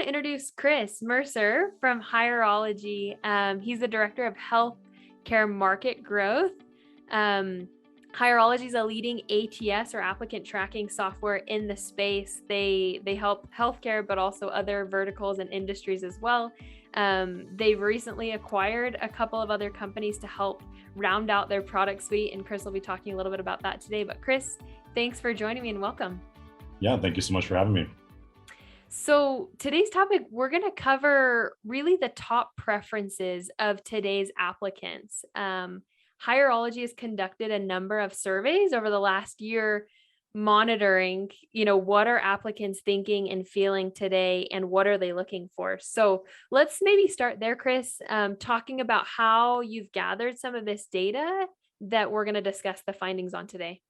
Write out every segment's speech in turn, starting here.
to introduce Chris Mercer from Hireology. He's the director of healthcare market growth. Hireology is a leading ATS or applicant tracking software in the space. They help healthcare, but also other verticals and industries as well. They've recently acquired a couple of other companies to help round out their product suite, and Chris will be talking a little bit about that today. But Chris, thanks for joining me and welcome. Yeah, thank you so much for having me. So today's topic, we're going to cover really the top preferences of today's applicants. Hireology has conducted a number of surveys over the last year, monitoring, what are applicants thinking and feeling today, and what are they looking for? So let's maybe start there, Chris, talking about how you've gathered some of this data that we're going to discuss the findings on today.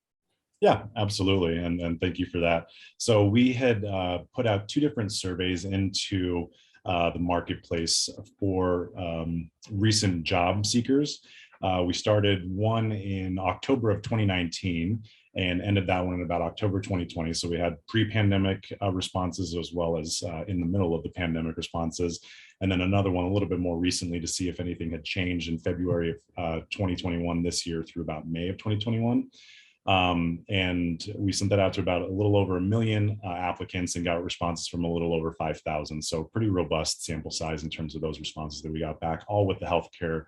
Yeah, absolutely. And thank you for that. So we had put out two different surveys into the marketplace for recent job seekers. We started one in October of 2019 and ended that one in about October 2020. So we had pre-pandemic responses as well as in the middle of the pandemic responses. And then another one a little bit more recently to see if anything had changed in February of 2021 this year through about May of 2021. And we sent that out to about a little over 1 million applicants and got responses from a little over 5,000. So pretty robust sample size in terms of those responses that we got back, all with the healthcare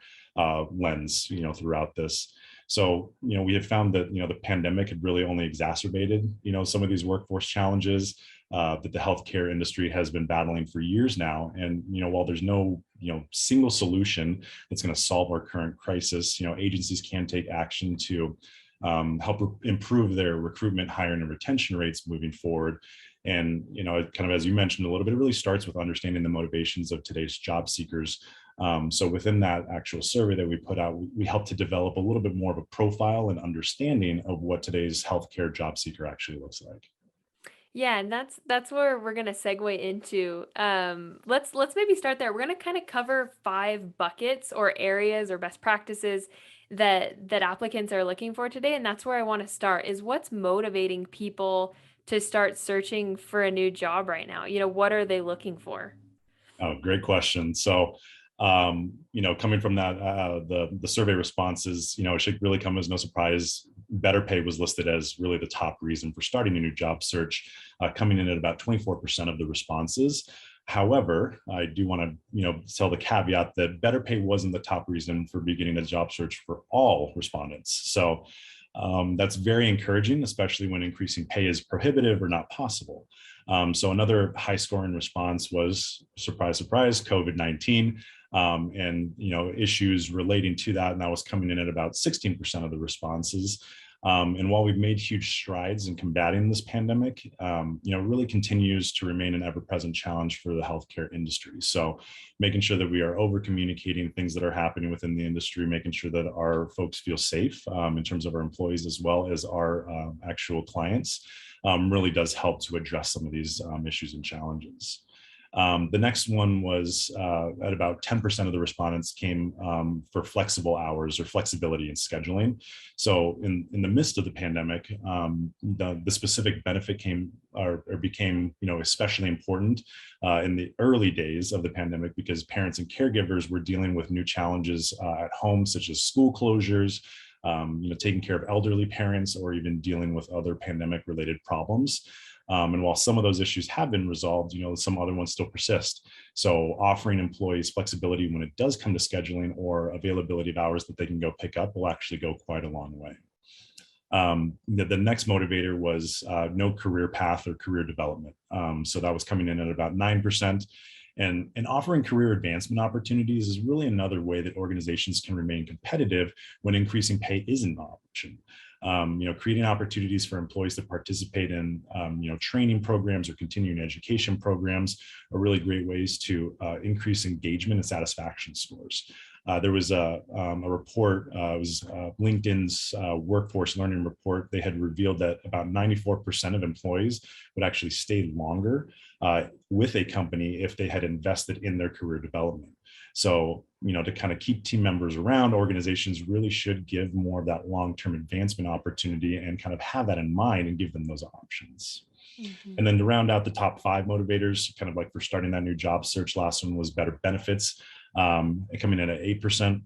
lens, throughout this. So, we had found that, the pandemic had really only exacerbated, some of these workforce challenges that the healthcare industry has been battling for years now. And, while there's no, single solution that's going to solve our current crisis, agencies can take action to help improve their recruitment, hiring, and retention rates moving forward. And, kind of as you mentioned a little bit, it really starts with understanding the motivations of today's job seekers. So within that actual survey that we put out, we helped to develop a little bit more of a profile and understanding of what today's healthcare job seeker actually looks like. Yeah, and that's where we're going to segue into. Let's maybe start there. We're going to kind of cover 5 buckets or areas or best practices that applicants are looking for today, and that's where I want to start. Is what's motivating people to start searching for a new job right now? What are they looking for? Oh, great question. So, coming from that, the survey responses, it should really come as no surprise. Better pay was listed as really the top reason for starting a new job search, coming in at about 24% of the responses. However, I do want to, tell the caveat that better pay wasn't the top reason for beginning a job search for all respondents. So that's very encouraging, especially when increasing pay is prohibitive or not possible. So another high scoring response was, surprise, surprise, COVID-19 and issues relating to that. And that was coming in at about 16% of the responses. And while we've made huge strides in combating this pandemic, really continues to remain an ever-present challenge for the healthcare industry. So making sure that we are over-communicating things that are happening within the industry, making sure that our folks feel safe in terms of our employees as well as our actual clients really does help to address some of these issues and challenges. The next one was at about 10% of the respondents came for flexible hours or flexibility in scheduling. So in the midst of the pandemic, the specific benefit became especially important in the early days of the pandemic because parents and caregivers were dealing with new challenges at home, such as school closures, taking care of elderly parents, or even dealing with other pandemic-related problems. And while some of those issues have been resolved, some other ones still persist. So offering employees flexibility when it does come to scheduling or availability of hours that they can go pick up will actually go quite a long way. The next motivator was no career path or career development. So that was coming in at about 9%. And offering career advancement opportunities is really another way that organizations can remain competitive when increasing pay isn't an option. Creating opportunities for employees to participate in, training programs or continuing education programs are really great ways to increase engagement and satisfaction scores. There was a report, it was LinkedIn's workforce learning report. They had revealed that about 94% of employees would actually stay longer with a company if they had invested in their career development. So, to kind of keep team members around, organizations really should give more of that long-term advancement opportunity and kind of have that in mind and give them those options. Mhm. And then to round out the top 5 motivators, kind of like for starting that new job search, last one was better benefits, coming in at 8%.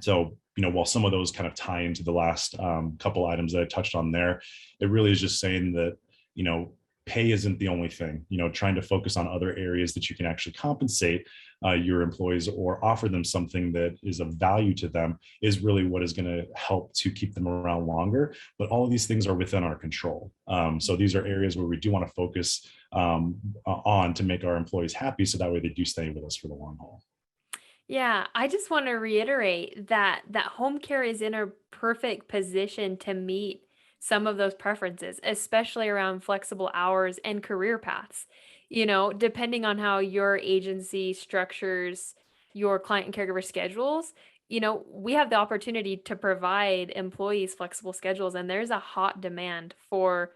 So, while some of those kind of tie into the last couple items that I touched on there, it really is just saying that, pay isn't the only thing, trying to focus on other areas that you can actually compensate your employees or offer them something that is of value to them is really what is going to help to keep them around longer. But all of these things are within our control. So these are areas where we do want to focus on to make our employees happy. So that way they do stay with us for the long haul. Yeah, I just want to reiterate that home care is in a perfect position to meet some of those preferences, especially around flexible hours and career paths. Depending on how your agency structures your client and caregiver schedules, we have the opportunity to provide employees flexible schedules, and there's a hot demand for,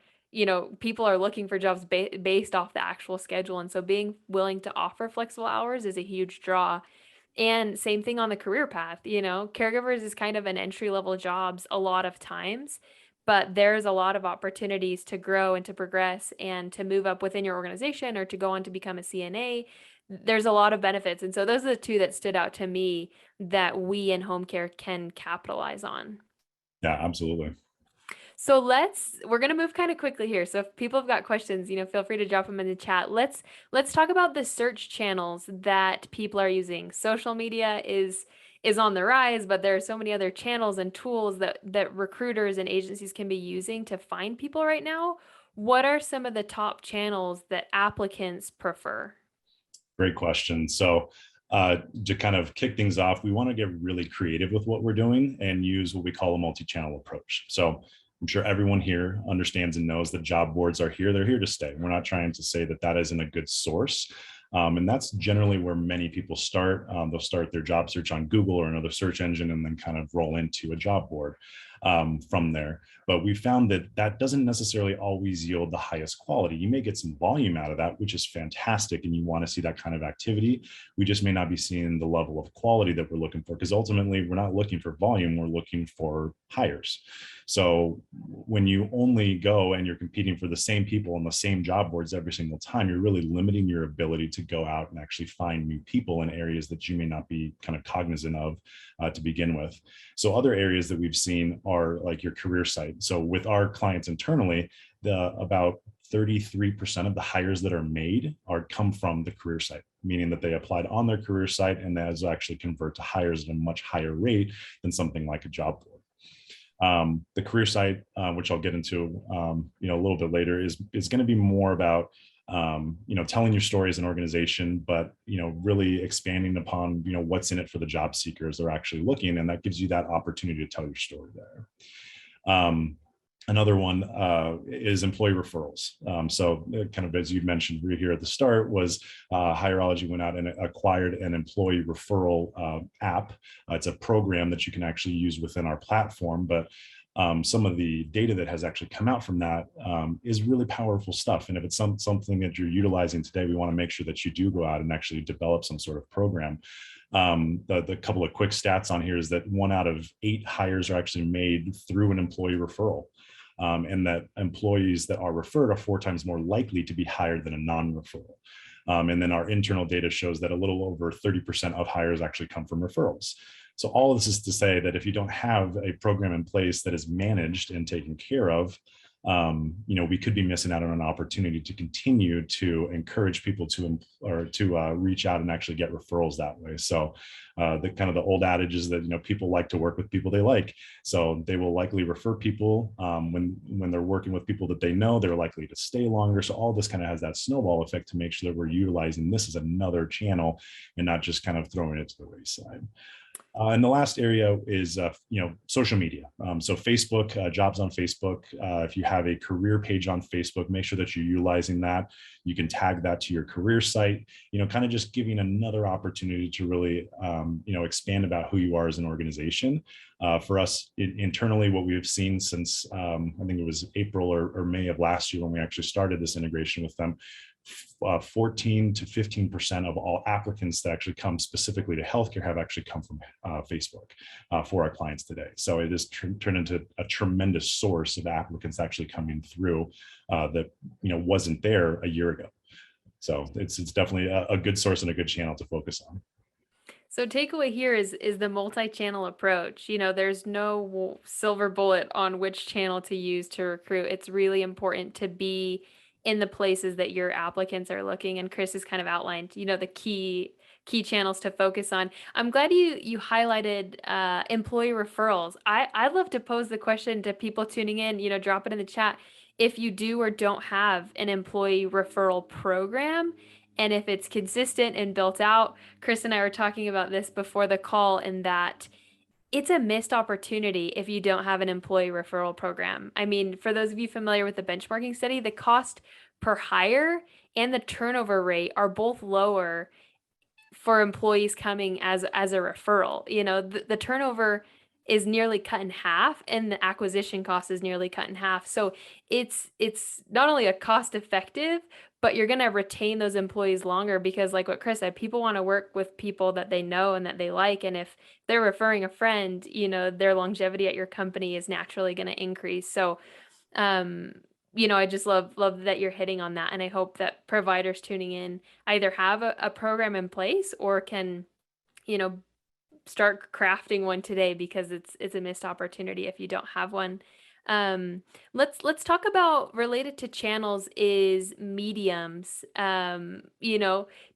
people are looking for jobs based off the actual schedule. And so being willing to offer flexible hours is a huge draw. And same thing on the career path, caregivers is kind of an entry level jobs a lot of times, but there's a lot of opportunities to grow and to progress and to move up within your organization or to go on to become a CNA. There's a lot of benefits. And so those are the two that stood out to me that we in home care can capitalize on. Yeah, absolutely. So we're going to move kind of quickly here. So if people have got questions, feel free to drop them in the chat. Let's talk about the search channels that people are using. Social media is on the rise, but there are so many other channels and tools that recruiters and agencies can be using to find people right now. What are some of the top channels that applicants prefer? Great question. So to kind of kick things off, we want to get really creative with what we're doing and use what we call a multi-channel approach. So I'm sure everyone here understands and knows that job boards are here. They're here to stay. We're not trying to say that that isn't a good source. And that's generally where many people start. They'll start their job search on Google or another search engine and then kind of roll into a job board from there. But we found that that doesn't necessarily always yield the highest quality. You may get some volume out of that, which is fantastic, and you want to see that kind of activity. We just may not be seeing the level of quality that we're looking for, because ultimately we're not looking for volume, we're looking for hires. So when you only go and you're competing for the same people on the same job boards every single time, you're really limiting your ability to go out and actually find new people in areas that you may not be kind of cognizant of to begin with. So other areas that we've seen are like your career site. So with our clients internally, about 33% of the hires that are made come from the career site, meaning that they applied on their career site, and that actually convert to hires at a much higher rate than something like a job board. The career site, which I'll get into a little bit later, is going to be more about telling your story as an organization, but really expanding upon what's in it for the job seekers they're actually looking, and that gives you that opportunity to tell your story there. Another one is employee referrals. So kind of as you mentioned right here at the start was Hireology went out and acquired an employee referral app. It's a program that you can actually use within our platform, but some of the data that has actually come out from that is really powerful stuff. And if it's something that you're utilizing today, we want to make sure that you do go out and actually develop some sort of program. The couple of quick stats on here is that 1 out of 8 hires are actually made through an employee referral. And that employees that are referred are 4 times more likely to be hired than a non-referral. And then our internal data shows that a little over 30% of hires actually come from referrals. So all of this is to say that if you don't have a program in place that is managed and taken care of, we could be missing out on an opportunity to continue to encourage people to reach out and actually get referrals that way. So the old adage is that people like to work with people they like, so they will likely refer people. When they're working with people that they know, they're likely to stay longer. So all this kind of has that snowball effect to make sure that we're utilizing this as another channel and not just kind of throwing it to the wayside. And the last area is, social media. So Facebook, jobs on Facebook. If you have a career page on Facebook, make sure that you're utilizing that. You can tag that to your career site, kind of just giving another opportunity to really, expand about who you are as an organization. For us internally, what we have seen since, I think it was April or May of last year when we actually started this integration with them, 14 to 15% of all applicants that actually come specifically to healthcare have actually come from Facebook for our clients today. So it has turned into a tremendous source of applicants actually coming through that wasn't there a year ago. So it's definitely a good source and a good channel to focus on. So takeaway here is the multi-channel approach. There's no silver bullet on which channel to use to recruit. It's really important to be in the places that your applicants are looking. And Chris has kind of outlined, the key channels to focus on. I'm glad you highlighted employee referrals. I'd love to pose the question to people tuning in, drop it in the chat. If you do or don't have an employee referral program, and if it's consistent and built out. Chris and I were talking about this before the call, in that it's a missed opportunity if you don't have an employee referral program. I mean, for those of you familiar with the benchmarking study, the cost per hire and the turnover rate are both lower for employees coming as a referral. The turnover is nearly cut in half, and the acquisition cost is nearly cut in half. So it's not only a cost effective, but you're going to retain those employees longer, because like what Chris said, people want to work with people that they know and that they like. And if they're referring a friend, their longevity at your company is naturally going to increase. So, I just love that you're hitting on that. And I hope that providers tuning in either have a program in place or can, start crafting one today, because it's a missed opportunity if you don't have one. Let's talk about, related to channels, is mediums.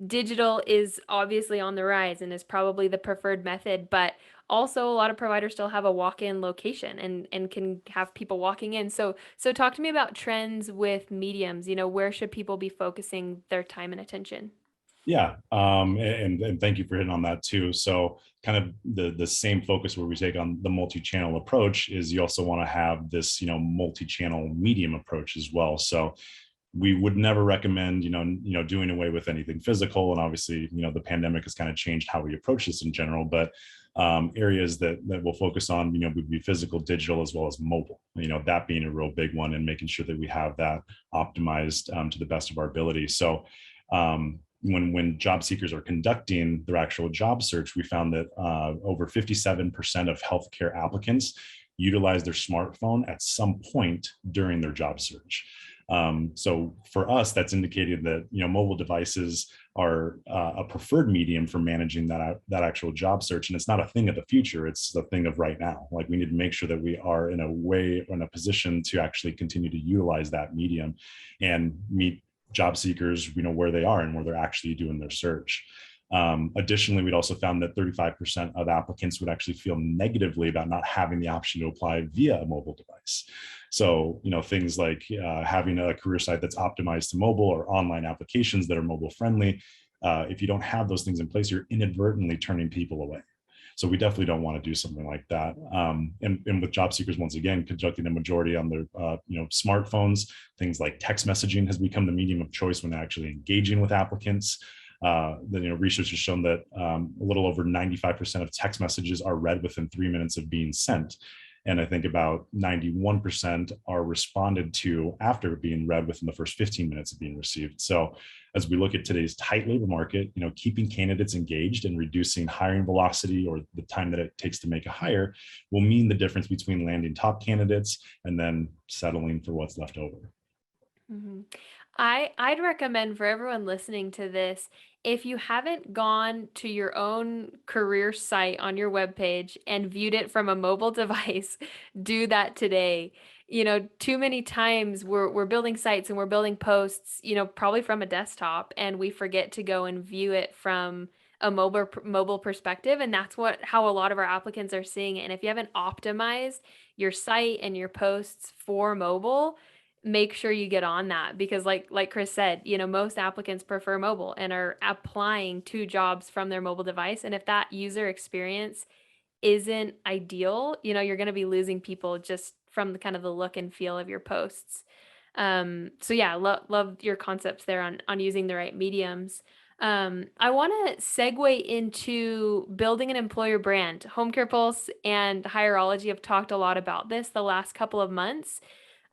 Digital is obviously on the rise and is probably the preferred method, but also a lot of providers still have a walk-in location and can have people walking in. So talk to me about trends with mediums. Where should people be focusing their time and attention? Yeah, and thank you for hitting on that too. So kind of the same focus where we take on the multi-channel approach is you also want to have this, multi-channel medium approach as well. So we would never recommend, doing away with anything physical. And obviously, the pandemic has kind of changed how we approach this in general, but areas that we'll focus on, would be physical, digital, as well as mobile, that being a real big one, and making sure that we have that optimized to the best of our ability. So, when job seekers are conducting their actual job search, we found that over 57% of healthcare applicants utilize their smartphone at some point during their job search. So for us, that's indicated that mobile devices are a preferred medium for managing that actual job search, and it's not a thing of the future; it's the thing of right now. Like, we need to make sure that we are in a position to actually continue to utilize that medium and meet job seekers, where they are and where they're actually doing their search. Additionally, we'd also found that 35% of applicants would actually feel negatively about not having the option to apply via a mobile device. So, things like having a career site that's optimized to mobile, or online applications that are mobile friendly. If you don't have those things in place, you're inadvertently turning people away. So we definitely don't want to do something like that. And with job seekers, once again, conducting a majority on their smartphones, things like text messaging has become the medium of choice when actually engaging with applicants. Research has shown that a little over 95% of text messages are read within 3 minutes of being sent. And I think about 91% are responded to after being read within the first 15 minutes of being received. So as we look at today's tight labor market, keeping candidates engaged and reducing hiring velocity, or the time that it takes to make a hire, will mean the difference between landing top candidates and then settling for what's left over. Mm-hmm. I'd recommend for everyone listening to this, if you haven't gone to your own career site on your webpage and viewed it from a mobile device, do that today. Too many times we're building sites and we're building posts, probably from a desktop, and we forget to go and view it from a mobile perspective. And that's how a lot of our applicants are seeing it. And if you haven't optimized your site and your posts for mobile, make sure you get on that, because like Chris said, most applicants prefer mobile and are applying to jobs from their mobile device. And if that user experience isn't ideal, you're going to be losing people just from the kind of the look and feel of your posts. So yeah, love your concepts there on using the right mediums. I want to segue into building an employer brand. Home Care Pulse and Hireology have talked a lot about this the last couple of months.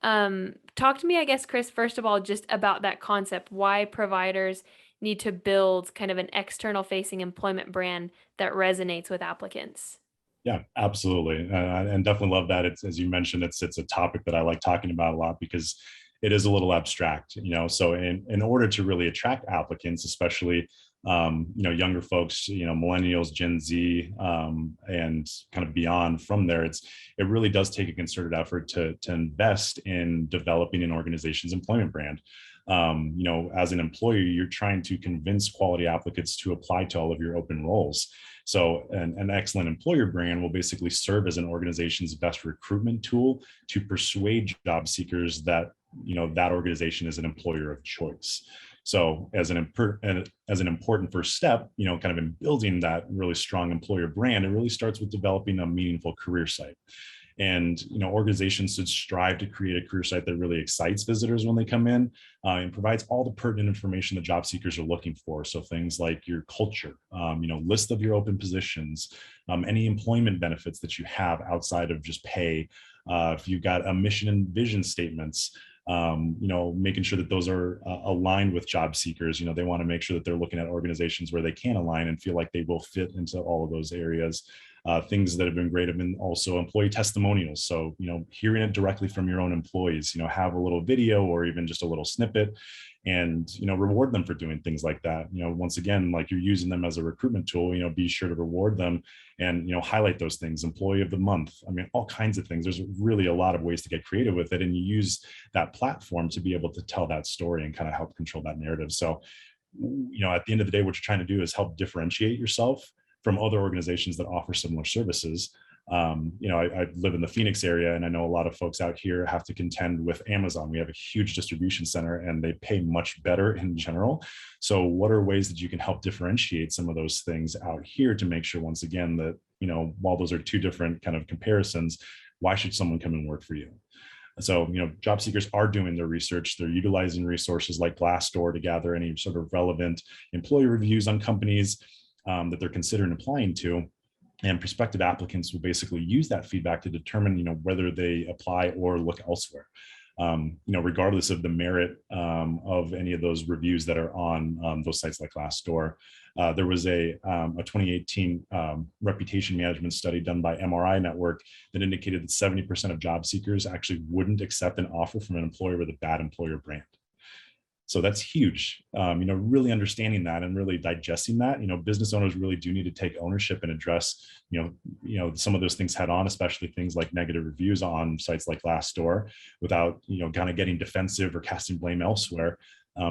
Talk to me, I guess, Chris, first of all, just about that concept, why providers need to build kind of an external facing employment brand that resonates with applicants. Yeah, absolutely, and definitely love that. It's, as you mentioned, it's a topic that I like talking about a lot because it is a little abstract, So in order to really attract applicants, especially younger folks, millennials, Gen Z, and kind of beyond from there, it really does take a concerted effort to invest in developing an organization's employment brand. As an employer, you're trying to convince quality applicants to apply to all of your open roles. So an excellent employer brand will basically serve as an organization's best recruitment tool to persuade job seekers that that organization is an employer of choice. So as an important first step, kind of in building that really strong employer brand, it really starts with developing a meaningful career site. And organizations should strive to create a career site that really excites visitors when they come in, and provides all the pertinent information that job seekers are looking for. So things like your culture, list of your open positions, any employment benefits that you have outside of just pay. If you've got a mission and vision statements, making sure that those are aligned with job seekers. They want to make sure that they're looking at organizations where they can align and feel like they will fit into all of those areas. Things that have been great have been also employee testimonials. So, hearing it directly from your own employees, have a little video or even just a little snippet and, reward them for doing things like that. Once again, like you're using them as a recruitment tool, be sure to reward them and, highlight those things, employee of the month. I mean, all kinds of things. There's really a lot of ways to get creative with it. And you use that platform to be able to tell that story and kind of help control that narrative. So, at the end of the day, what you're trying to do is help differentiate yourself from other organizations that offer similar services. I live in the Phoenix area, and I know a lot of folks out here have to contend with Amazon. We have a huge distribution center, and they pay much better in general. So what are ways that you can help differentiate some of those things out here to make sure, once again, that, while those are two different kind of comparisons, why should someone come and work for you? So, job seekers are doing their research. They're utilizing resources like Glassdoor to gather any sort of relevant employee reviews on companies that they're considering applying to. And prospective applicants will basically use that feedback to determine, whether they apply or look elsewhere. Regardless of the merit of any of those reviews that are on those sites like Glassdoor. There was a 2018 reputation management study done by MRI Network that indicated that 70% of job seekers actually wouldn't accept an offer from an employer with a bad employer brand. So that's huge. Really understanding that and really digesting that. Business owners really do need to take ownership and address, some of those things head on, especially things like negative reviews on sites like Glassdoor, without, kind of getting defensive or casting blame elsewhere.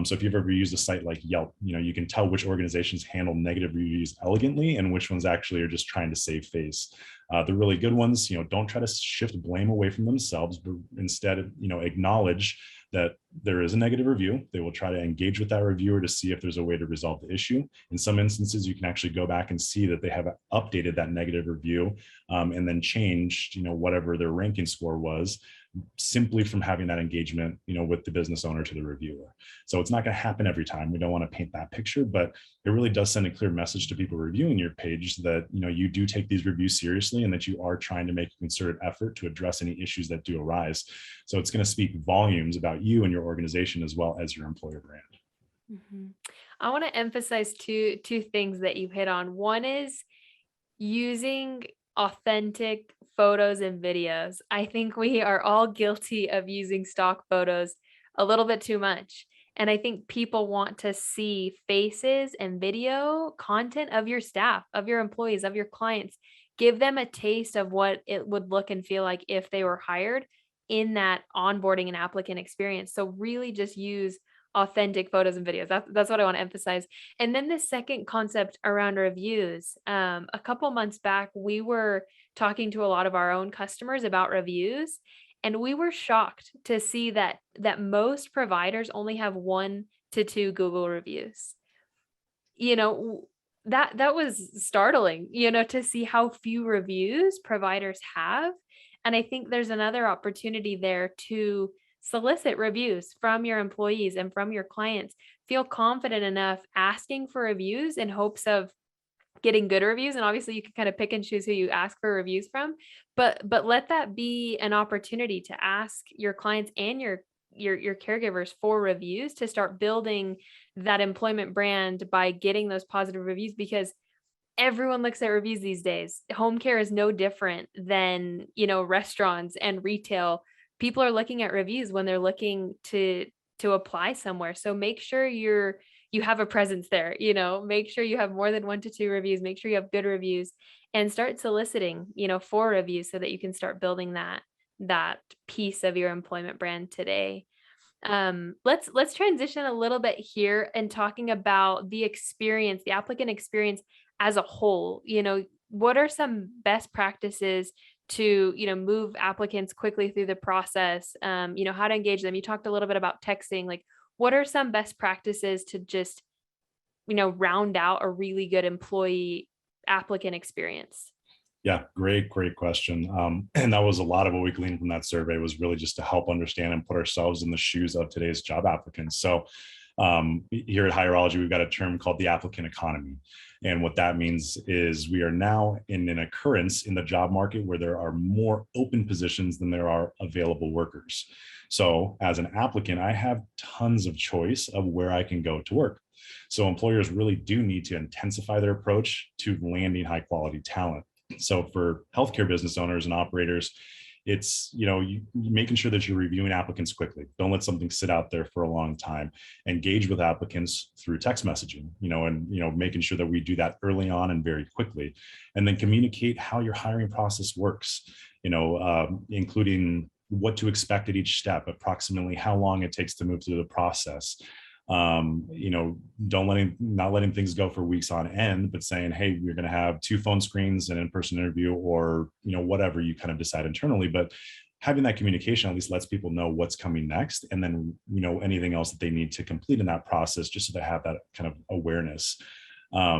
So if you've ever used a site like Yelp, you can tell which organizations handle negative reviews elegantly and which ones actually are just trying to save face. The really good ones, don't try to shift blame away from themselves, but instead, acknowledge that there is a negative review. They will try to engage with that reviewer to see if there's a way to resolve the issue. In some instances, you can actually go back and see that they have updated that negative review and then changed, whatever their ranking score was, simply from having that engagement, with the business owner to the reviewer. So it's not going to happen every time. We don't want to paint that picture, but it really does send a clear message to people reviewing your page that, you do take these reviews seriously and that you are trying to make a concerted effort to address any issues that do arise. So it's going to speak volumes about you and your organization as well as your employer brand. Mm-hmm. I want to emphasize two things that you hit on. One is using authentic photos and videos. I think we are all guilty of using stock photos a little bit too much. And I think people want to see faces and video content of your staff, of your employees, of your clients. Give them a taste of what it would look and feel like if they were hired in that onboarding and applicant experience. So really just use authentic photos and videos. That's what I want to emphasize. And then the second concept around reviews. A couple months back, we were talking to a lot of our own customers about reviews, and we were shocked to see that most providers only have 1 to 2 Google reviews. That was startling, to see how few reviews providers have. And I think there's another opportunity there to solicit reviews from your employees and from your clients. Feel confident enough asking for reviews in hopes of getting good reviews, and obviously you can kind of pick and choose who you ask for reviews from, but let that be an opportunity to ask your clients and your caregivers for reviews, to start building that employment brand by getting those positive reviews, because everyone looks at reviews these days. Home care is no different than, restaurants and retail. People are looking at reviews when they're looking to apply somewhere. So make sure you have a presence there, make sure you have more than 1 to 2 reviews, make sure you have good reviews, and start soliciting, for reviews so that you can start building that piece of your employment brand today. Let's transition a little bit here and talking about the experience, the applicant experience as a whole. What are some best practices to, move applicants quickly through the process? How to engage them. You talked a little bit about texting. Like, what are some best practices to just, round out a really good employee applicant experience? Yeah, great question. And that was a lot of what we gleaned from that survey, was really just to help understand and put ourselves in the shoes of today's job applicants. So here at Hireology, we've got a term called the applicant economy. And what that means is we are now in an occurrence in the job market where there are more open positions than there are available workers. So as an applicant, I have tons of choice of where I can go to work. So employers really do need to intensify their approach to landing high quality talent. So for healthcare business owners and operators, it's, you making sure that you're reviewing applicants quickly. Don't let something sit out there for a long time. Engage with applicants through text messaging, and, making sure that we do that early on and very quickly. And then communicate how your hiring process works, including what to expect at each step, approximately how long it takes to move through the process. Not letting things go for weeks on end, but saying, hey, we're going to have 2 phone screens, an in-person interview, or, whatever you kind of decide internally. But having that communication at least lets people know what's coming next. And then, anything else that they need to complete in that process, just so they have that kind of awareness. I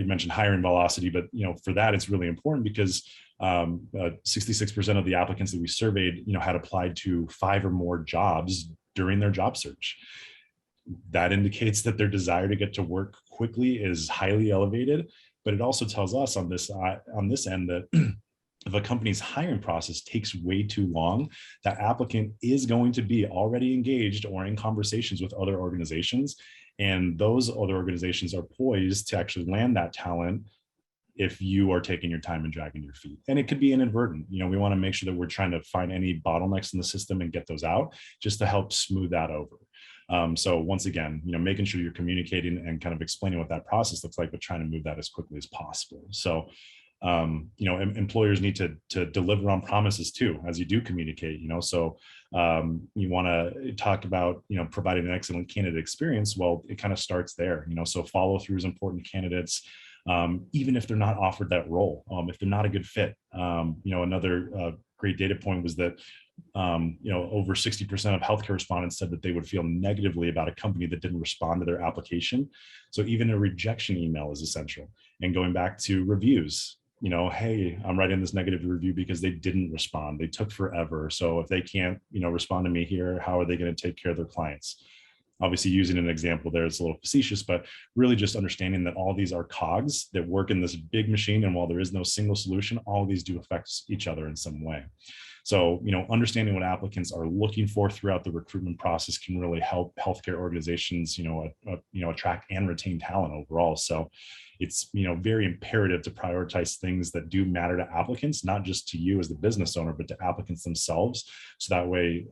mentioned hiring velocity, but, for that, it's really important because 66% of the applicants that we surveyed, had applied to 5 or more jobs during their job search. That indicates that their desire to get to work quickly is highly elevated, but it also tells us on this end that if a company's hiring process takes way too long, that applicant is going to be already engaged or in conversations with other organizations, and those other organizations are poised to actually land that talent if you are taking your time and dragging your feet. And it could be inadvertent. We want to make sure that we're trying to find any bottlenecks in the system and get those out, just to help smooth that over. So once again, making sure you're communicating and kind of explaining what that process looks like, but trying to move that as quickly as possible. So, employers need to deliver on promises too, as you do communicate, so you want to talk about, providing an excellent candidate experience. Well, it kind of starts there, so follow through is important. Candidates, even if they're not offered that role, if they're not a good fit. Another great data point was that over 60% of healthcare respondents said that they would feel negatively about a company that didn't respond to their application. So even a rejection email is essential. And going back to reviews, hey, I'm writing this negative review because they didn't respond. They took forever. So if they can't, respond to me here, how are they going to take care of their clients? Obviously, using an example there is a little facetious, but really just understanding that all these are cogs that work in this big machine. And while there is no single solution, all of these do affect each other in some way. So, understanding what applicants are looking for throughout the recruitment process can really help healthcare organizations, attract and retain talent overall. So it's, very imperative to prioritize things that do matter to applicants, not just to you as the business owner, but to applicants themselves. So that way,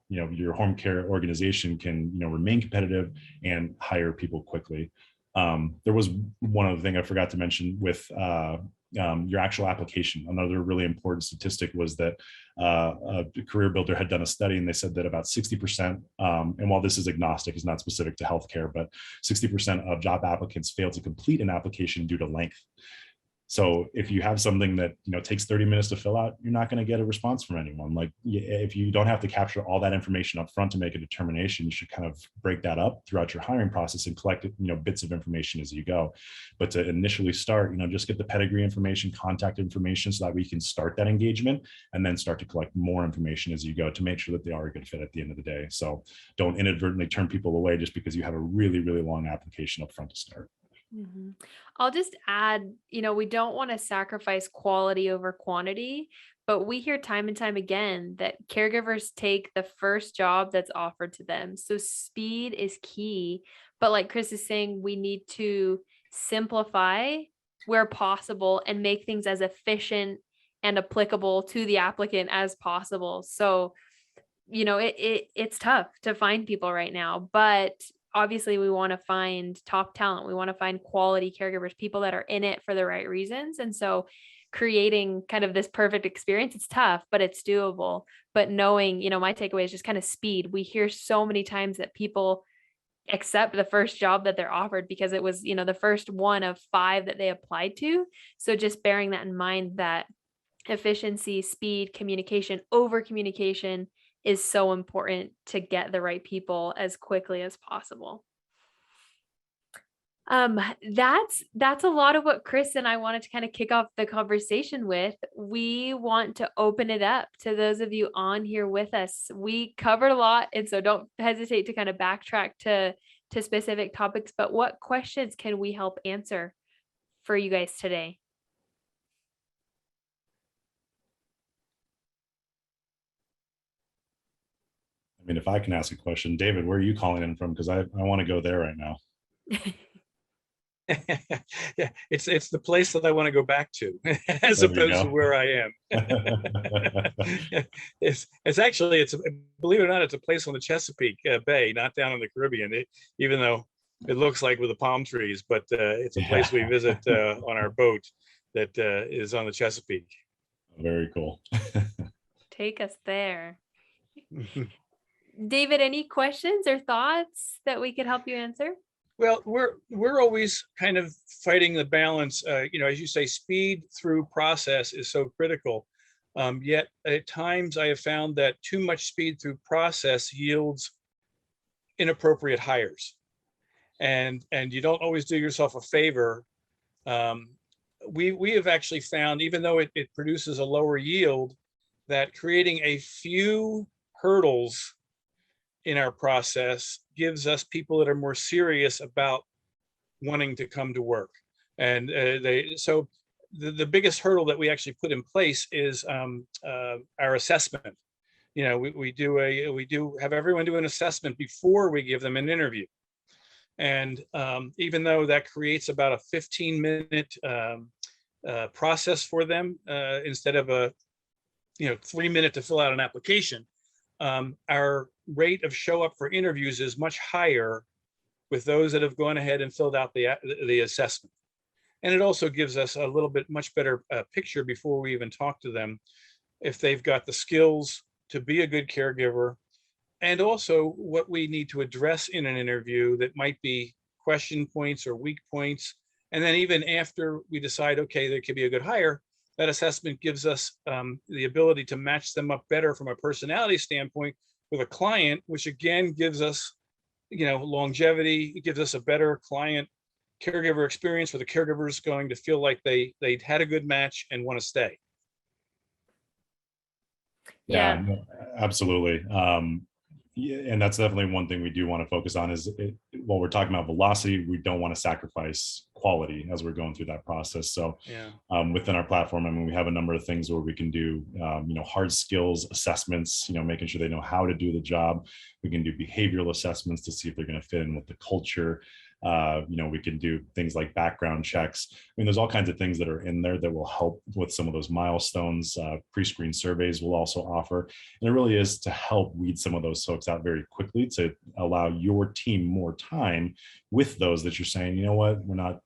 your home care organization can, remain competitive and hire people quickly. There was one other thing I forgot to mention with your actual application. Another really important statistic was that a Career Builder had done a study, and they said that about 60%, and while this is agnostic, it's not specific to healthcare, but 60% of job applicants fail to complete an application due to length. So if you have something that takes 30 minutes to fill out, you're not going to get a response from anyone. Like, if you don't have to capture all that information up front to make a determination, you should kind of break that up throughout your hiring process and collect bits of information as you go. But to initially start, just get the pedigree information, contact information, so that we can start that engagement and then start to collect more information as you go to make sure that they are a good fit at the end of the day. So don't inadvertently turn people away just because you have a really, really long application up front to start. Mhm. I'll just add, we don't want to sacrifice quality over quantity, but we hear time and time again that caregivers take the first job that's offered to them. So speed is key. But like Chris is saying, we need to simplify where possible and make things as efficient and applicable to the applicant as possible. So it's tough to find people right now, but obviously we want to find top talent. We want to find quality caregivers, people that are in it for the right reasons. And so creating kind of this perfect experience, it's tough, but it's doable. But knowing, my takeaway is just kind of speed. We hear so many times that people accept the first job that they're offered because it was, the first one of 5 that they applied to. So just bearing that in mind, that efficiency, speed, communication, over communication is so important to get the right people as quickly as possible. That's a lot of what Chris and I wanted to kind of kick off the conversation with. We want to open it up to those of you on here with us. We covered a lot, and so don't hesitate to kind of backtrack to specific topics, but what questions can we help answer for you guys today? I mean, if I can ask a question, David, where are you calling in from? Because I want to go there right now. Yeah, it's the place that I want to go back to, as opposed to where I am. It's actually, believe it or not, it's a place on the Chesapeake Bay, not down in the Caribbean. Even though it looks like with the palm trees, but it's a place we visit on our boat that is on the Chesapeake. Very cool. Take us there. David, any questions or thoughts that we could help you answer? Well, we're always kind of fighting the balance. As you say, speed through process is so critical. Yet at times I have found that too much speed through process yields inappropriate hires, and you don't always do yourself a favor. We have actually found, even though it produces a lower yield, that creating a few hurdles in our process gives us people that are more serious about wanting to come to work. And so the biggest hurdle that we actually put in place is our assessment. We do have everyone do an assessment before we give them an interview. And even though that creates about a 15-minute process for them, instead of a 3-minute to fill out an application, our rate of show up for interviews is much higher with those that have gone ahead and filled out the assessment. And it also gives us a little bit much better picture before we even talk to them, if they've got the skills to be a good caregiver, and also what we need to address in an interview that might be question points or weak points. And then even after we decide, okay, they could be a good hire, that assessment gives us the ability to match them up better from a personality standpoint with a client, which again gives us, longevity. It gives us a better client caregiver experience, where the caregiver is going to feel like they had a good match and want to stay. Yeah, no, absolutely. And that's definitely one thing we do want to focus on is while we're talking about velocity, we don't want to sacrifice quality as we're going through that process. So within our platform, I mean, we have a number of things where we can do, hard skills assessments, making sure they know how to do the job. We can do behavioral assessments to see if they're going to fit in with the culture. We can do things like background checks. I mean, there's all kinds of things that are in there that will help with some of those milestones. Pre-screen surveys will also offer, and it really is to help weed some of those folks out very quickly to allow your team more time with those that you're saying, you know what, we're not,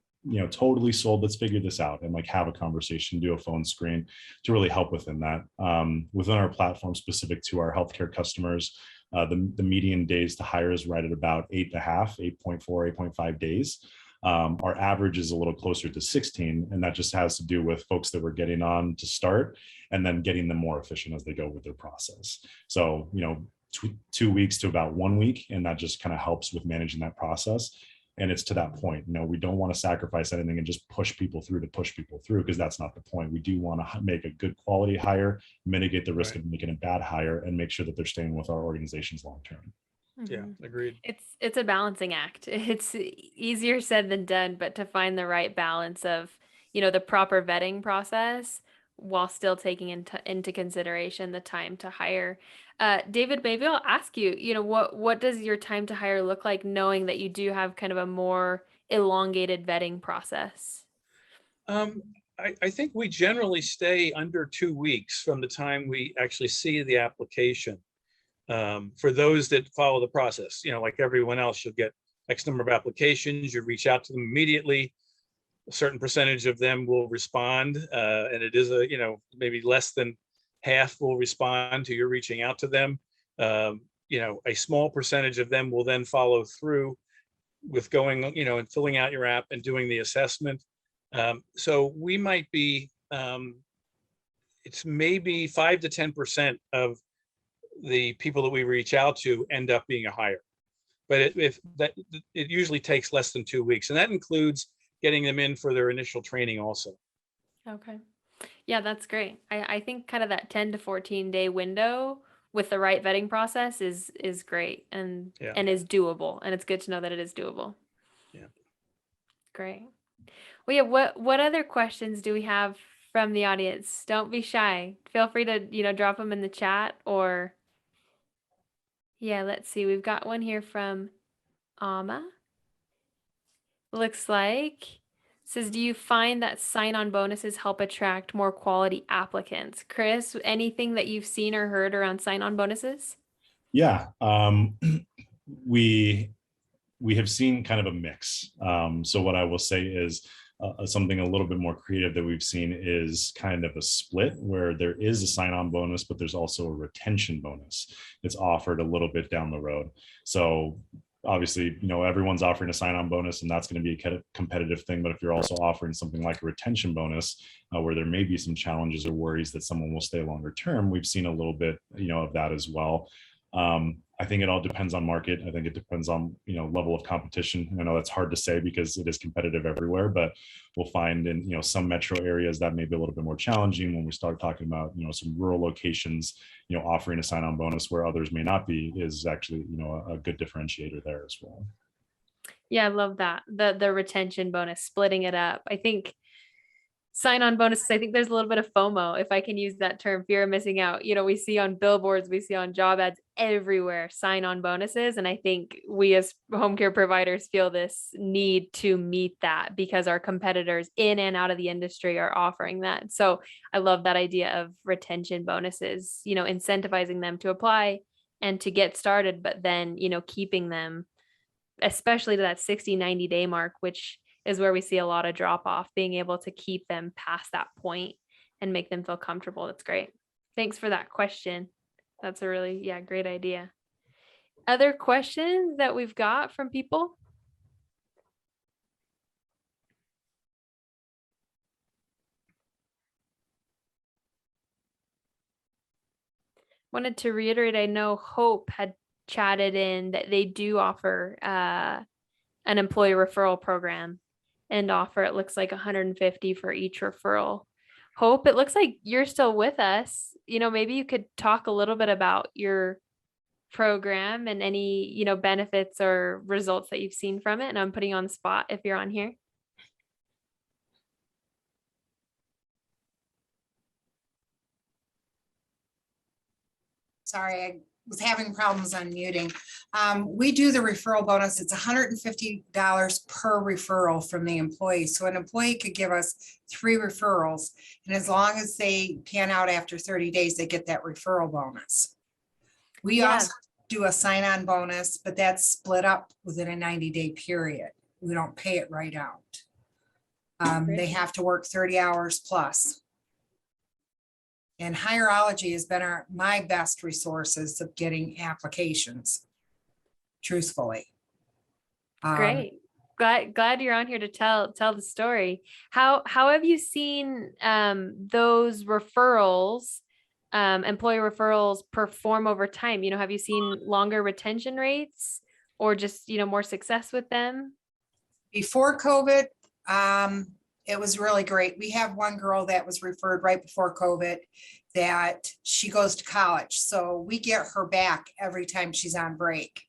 totally sold. Let's figure this out, and like have a conversation, do a phone screen to really help within that. Within our platform specific to our healthcare customers, the median days to hire is right at about 8.4, 8.5 days. Our average is a little closer to 16, and that just has to do with folks that we're getting on to start and then getting them more efficient as they go with their process. So, 2 weeks to about 1 week, and that just kind of helps with managing that process. And it's to that point, we don't want to sacrifice anything and just push people through, because that's not the point. We do want to make a good quality hire, mitigate the risk of making a bad hire, and make sure that they're staying with our organizations long term. Yeah, Mhm. agreed. It's a balancing act. It's easier said than done, but to find the right balance of, the proper vetting process while still taking into consideration the time to hire. David, maybe I'll ask you, what does your time to hire look like, knowing that you do have kind of a more elongated vetting process? Um, I think we generally stay under 2 weeks from the time we actually see the application. For those that follow the process, like everyone else, you'll get X number of applications, you reach out to them immediately. A certain percentage of them will respond, and it is maybe less than half will respond to your reaching out to them. A small percentage of them will then follow through with going, and filling out your app and doing the assessment. So we might be, it's maybe 5 to 10% of the people that we reach out to end up being a hire. But it usually takes less than 2 weeks, and that includes getting them in for their initial training also. Okay. Yeah, that's great. I think kind of that 10 to 14 day window with the right vetting process is great Yeah, and is doable. And it's good to know that it is doable. yeah. Great. Well, yeah, what other questions do we have from the audience? Don't be shy. Feel free to, drop them in the chat or yeah, let's see. We've got one here from Ama. Looks like says, do you find that sign-on bonuses help attract more quality applicants? Chris, anything that you've seen or heard around sign-on bonuses? Yeah, we have seen kind of a mix. So what I will say is something a little bit more creative that we've seen is kind of a split where there is a sign-on bonus, but there's also a retention bonus. It's offered a little bit down the road. So obviously, everyone's offering a sign-on bonus and that's going to be a competitive thing. But if you're also offering something like a retention bonus, where there may be some challenges or worries that someone will stay longer term, we've seen a little bit, of that as well. I think it all depends on market. I think it depends on, level of competition. I know that's hard to say because it is competitive everywhere, but we'll find in, some metro areas that may be a little bit more challenging when we start talking about, some rural locations, offering a sign-on bonus where others may not be is actually, a good differentiator there as well. Yeah, I love that. The retention bonus, splitting it up. I think sign-on bonuses, I think there's a little bit of FOMO, if I can use that term, fear of missing out. We see on billboards, we see on job ads everywhere, sign-on bonuses. And I think we as home care providers feel this need to meet that because our competitors in and out of the industry are offering that. So I love that idea of retention bonuses, incentivizing them to apply and to get started, but then, keeping them, especially to that 60-90 day mark, which is where we see a lot of drop off, being able to keep them past that point and make them feel comfortable. That's great. Thanks for that question. That's a really, great idea. Other questions that we've got from people? Wanted to reiterate, I know Hope had chatted in that they do offer an employee referral program and offer, it looks like 150 for each referral. Hope, it looks like you're still with us. Maybe you could talk a little bit about your program and any, benefits or results that you've seen from it. And I'm putting you on the spot if you're on here. Sorry, I was having problems unmuting. We do the referral bonus. It's $150 per referral from the employee. So an employee could give us 3 referrals, and as long as they pan out after 30 days, they get that referral bonus. We also do a sign-on bonus, but that's split up within a 90-day period. We don't pay it right out. They have to work 30 hours plus. And Hireology has been my best resources of getting applications, truthfully. Great. Glad you're on here to tell the story. How have you seen those referrals, employee referrals perform over time? Have you seen longer retention rates or just, more success with them? Before COVID, it was really great. We have one girl that was referred right before COVID that she goes to college. So we get her back every time she's on break.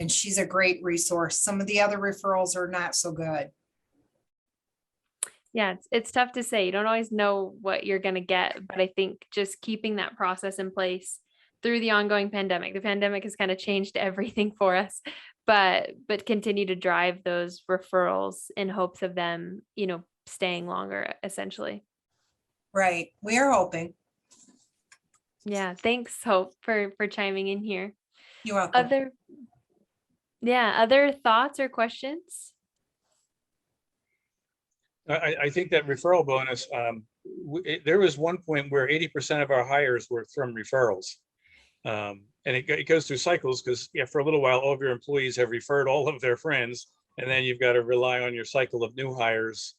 and she's a great resource. Some of the other referrals are not so good. Yeah, it's tough to say. You don't always know what you're going to get, but I think just keeping that process in place through the ongoing pandemic. The pandemic has kind of changed everything for us, but continue to drive those referrals in hopes of them, staying longer, essentially. Right. We are hoping. Yeah, thanks, Hope, for chiming in here. You're welcome. Other thoughts or questions? I think that referral bonus, there was one point where 80% of our hires were from referrals. And it goes through cycles because for a little while, all of your employees have referred all of their friends, and then you've got to rely on your cycle of new hires,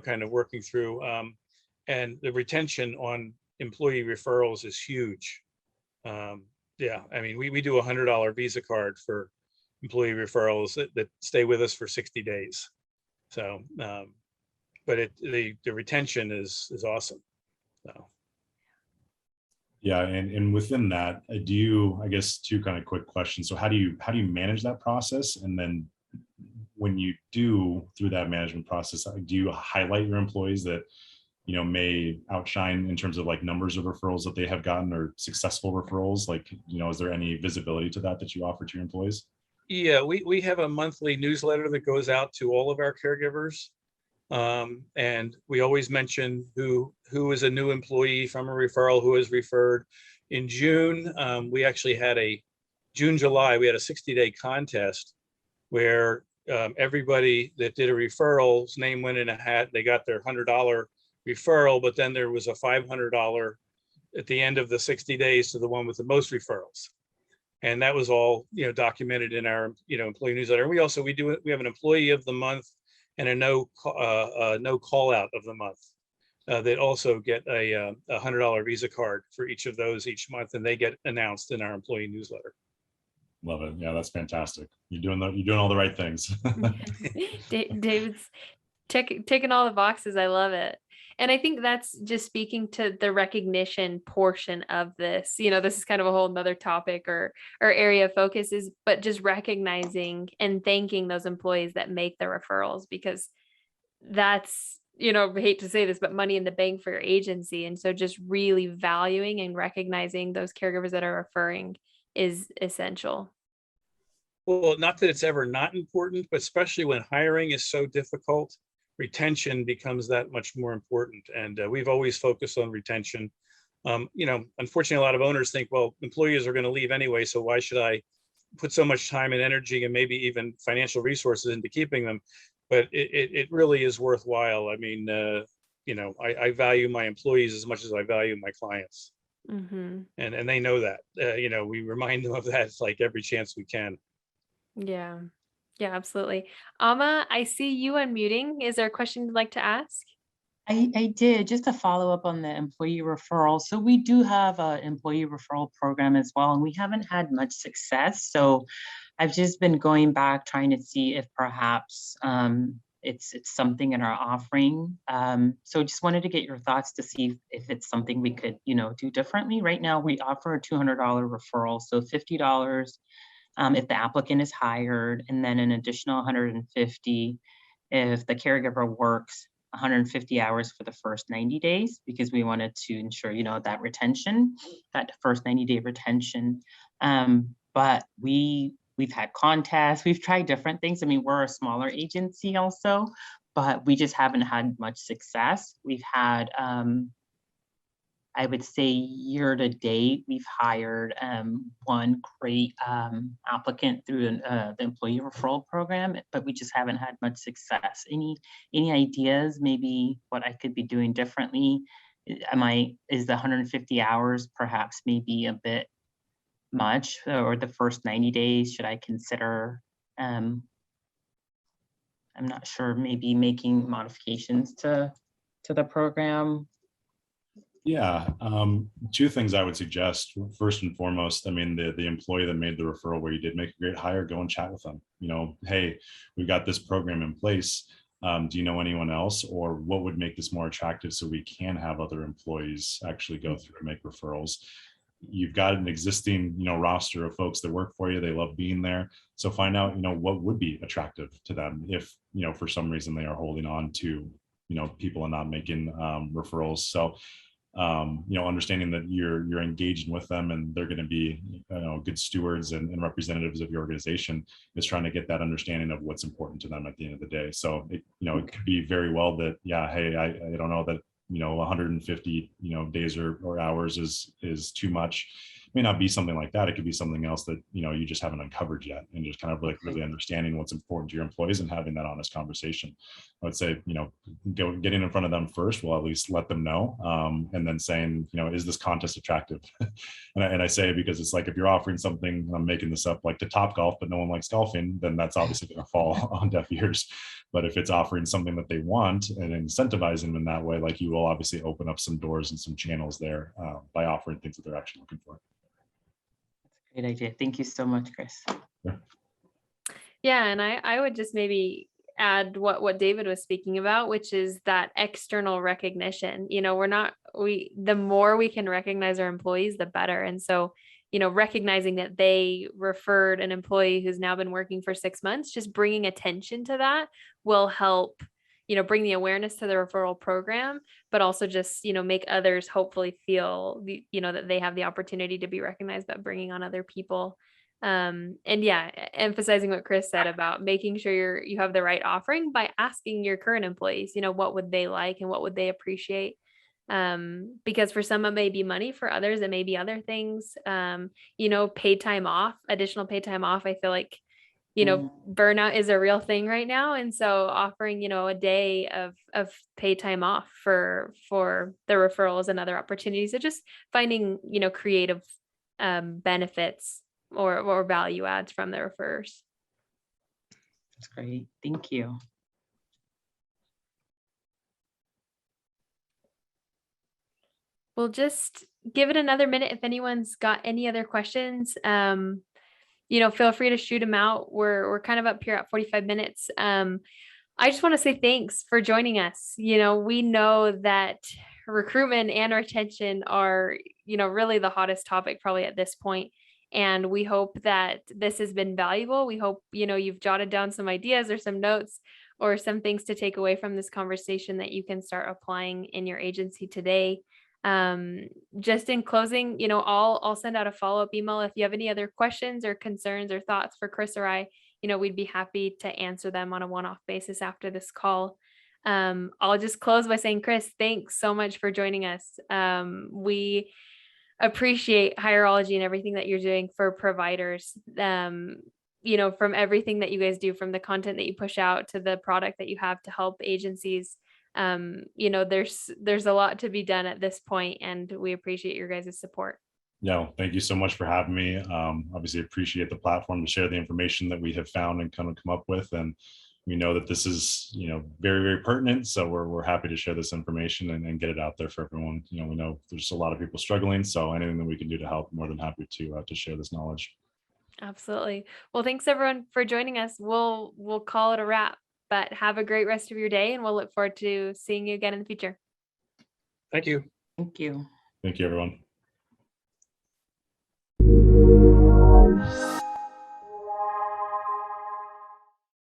kind of working through. And the retention on employee referrals is huge. I mean, we do $100 Visa card for employee referrals that stay with us for 60 days. So, but the retention is awesome. So. Yeah, and within that, do you, I guess, two kind of quick questions. So how do you manage that process? And then when you do through that management process, do you highlight your employees that, may outshine in terms of like numbers of referrals that they have gotten or successful referrals? Like, is there any visibility to that you offer to your employees? Yeah, we have a monthly newsletter that goes out to all of our caregivers. And we always mention who is a new employee from a referral, who is referred. In June, we actually had July, we had a 60-day contest where everybody that did a referral's name went in a hat. They got their $100 referral, but then there was a $500 at the end of the 60 days to the one with the most referrals. And that was all, documented in our, employee newsletter. We have an employee of the month and a no call out of the month that also get a $100 Visa card for each of those each month, and they get announced in our employee newsletter. Love it. Yeah, that's fantastic. You're doing all the right things. David's ticking all the boxes. I love it. And I think that's just speaking to the recognition portion of this. This is kind of a whole nother topic or area of focus but just recognizing and thanking those employees that make the referrals, because that's, I hate to say this, but money in the bank for your agency. And so just really valuing and recognizing those caregivers that are referring is essential. Well, not that it's ever not important, but especially when hiring is so difficult, retention becomes that much more important. And we've always focused on retention. Unfortunately, a lot of owners think, well, employees are going to leave anyway, so why should I put so much time and energy and maybe even financial resources into keeping them? But it really is worthwhile. I mean, I value my employees as much as I value my clients. Mm-hmm. And they know that. We remind them of that like every chance we can. Yeah. Yeah, absolutely. Amma, I see you unmuting. Is there a question you'd like to ask? I did, just to follow up on the employee referral. So we do have an employee referral program as well, and we haven't had much success. So I've just been going back, trying to see if perhaps it's something in our offering. So just wanted to get your thoughts to see if it's something we could, do differently. Right now, we offer a $200 referral, so $50 if the applicant is hired, and then an additional $150 if the caregiver works 150 hours for the first 90 days, because we wanted to ensure, that retention, that first 90-day retention. But we've had contests, we've tried different things. I mean, we're a smaller agency also, but we just haven't had much success. We've had, I would say year to date, we've hired one great applicant through the employee referral program, but we just haven't had much success. Any ideas, maybe what I could be doing differently? Is the 150 hours perhaps maybe a bit much, or the first 90 days, should I consider, I'm not sure, maybe making modifications to the program? Yeah, two things I would suggest. First and foremost, I mean, the employee that made the referral where you did make a great hire, go and chat with them. Hey, we've got this program in place. Do you know anyone else, or what would make this more attractive so we can have other employees actually go through and make referrals? you've got an existing, roster of folks that work for you. They love being there. So find out, what would be attractive to them if, for some reason they are holding on to, people and not making referrals. So, understanding that you're engaging with them and they're going to be, good stewards and representatives of your organization, is trying to get that understanding of what's important to them at the end of the day. So, it could be very well that, yeah, hey, I don't know that, 150, days or hours is too much. It may not be something like that. It could be something else that, you just haven't uncovered yet, and just kind of like really understanding what's important to your employees and having that honest conversation. I would say, getting in front of them first will at least let them know. And then saying, is this contest attractive? and I say it because it's like, if you're offering something, I'm making this up, like to Top Golf, but no one likes golfing, then that's obviously going to fall on deaf ears. But if it's offering something that they want and incentivizing them in that way, like, you will obviously open up some doors and some channels there by offering things that they're actually looking for. That's a great idea. Thank you so much, Chris. Yeah, and I would just maybe add what David was speaking about, which is that external recognition. The more we can recognize our employees, the better. And so, recognizing that they referred an employee who's now been working for 6 months, just bringing attention to that will help, bring the awareness to the referral program, but also just, make others hopefully feel, that they have the opportunity to be recognized by bringing on other people. And yeah, emphasizing what Chris said about making sure you have the right offering by asking your current employees, what would they like and what would they appreciate? Because for some it may be money, for others it may be other things. Paid time off, additional paid time off. I feel like, burnout is a real thing right now. And so offering, a day of paid time off for the referrals and other opportunities. So just finding, creative benefits or value adds from the referrers. That's great. Thank you. We'll just give it another minute. If anyone's got any other questions, feel free to shoot them out. We're kind of up here at 45 minutes. I just want to say thanks for joining us. We know that recruitment and retention are, really the hottest topic probably at this point. And we hope that this has been valuable. We hope, you've jotted down some ideas or some notes or some things to take away from this conversation that you can start applying in your agency today. Just in closing, I'll send out a follow-up email. If you have any other questions or concerns or thoughts for Chris or I, we'd be happy to answer them on a one-off basis after this call. I'll just close by saying, Chris, thanks so much for joining us. We appreciate Hireology and everything that you're doing for providers. From everything that you guys do, from the content that you push out to the product that you have to help agencies. There's a lot to be done at this point, and we appreciate your guys' support. Yeah, thank you so much for having me. Obviously appreciate the platform to share the information that we have found and kind of come up with. And we know that this is, very, very pertinent. So we're happy to share this information and get it out there for everyone. We know there's a lot of people struggling. So anything that we can do to help, more than happy to share this knowledge. Absolutely. Well, thanks everyone for joining us. We'll call it a wrap, but have a great rest of your day, and we'll look forward to seeing you again in the future. Thank you. Thank you. Thank you, everyone.